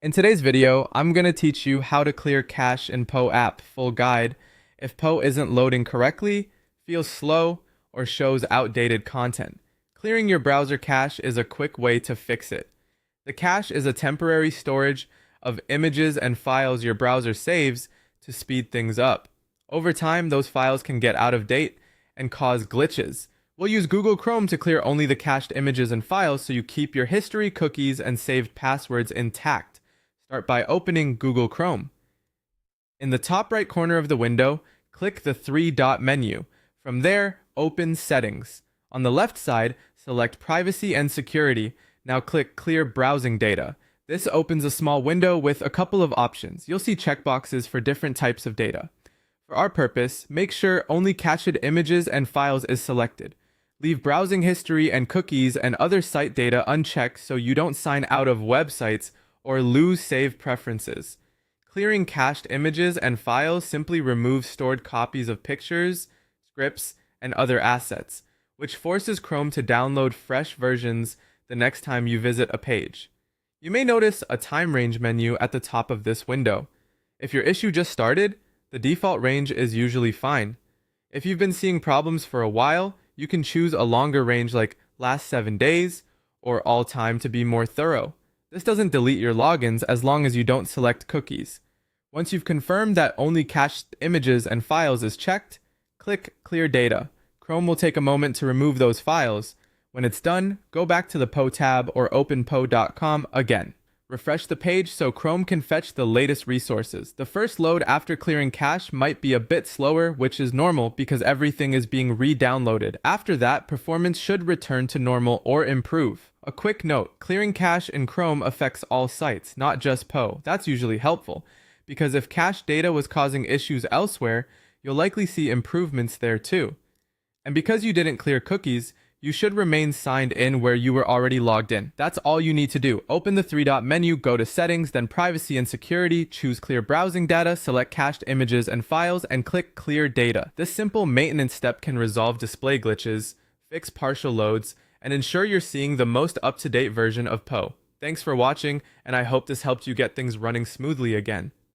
In today's video, I'm going to teach you how to clear cache in POE app full guide if POE isn't loading correctly, feels slow, or shows outdated content. Clearing your browser cache is a quick way to fix it. The cache is a temporary storage of images and files your browser saves to speed things up. Over time, those files can get out of date and cause glitches. We'll use Google Chrome to clear only the cached images and files so you keep your history, cookies, and saved passwords intact. Start by opening Google Chrome. In the top right corner of the window, click the three-dot menu. From there, open Settings. On the left side, select Privacy and Security. Now click Clear Browsing Data. This opens a small window with a couple of options. You'll see checkboxes for different types of data. For our purpose, make sure only cached images and files is selected. Leave browsing history and cookies and other site data unchecked so you don't sign out of websites or lose save preferences. Clearing cached images and files simply removes stored copies of pictures, scripts, and other assets, which forces Chrome to download fresh versions the next time you visit a page. You may notice a time range menu at the top of this window. If your issue just started, the default range is usually fine. If you've been seeing problems for a while, you can choose a longer range like last 7 days or all time to be more thorough. This doesn't delete your logins as long as you don't select cookies. Once you've confirmed that only cached images and files is checked, click Clear Data. Chrome will take a moment to remove those files. When it's done, go back to the POE tab or open POE.com again. Refresh the page so Chrome can fetch the latest resources. The first load after clearing cache might be a bit slower, which is normal because everything is being re-downloaded. After that, performance should return to normal or improve. A quick note, clearing cache in Chrome affects all sites, not just POE. That's usually helpful, because if cache data was causing issues elsewhere, you'll likely see improvements there too. And because you didn't clear cookies, you should remain signed in where you were already logged in. That's all you need to do. Open the three-dot menu, go to Settings, then Privacy and Security, choose Clear Browsing Data, select cached images and files, and click Clear Data. This simple maintenance step can resolve display glitches, fix partial loads, and ensure you're seeing the most up-to-date version of POE. Thanks for watching, and I hope this helped you get things running smoothly again.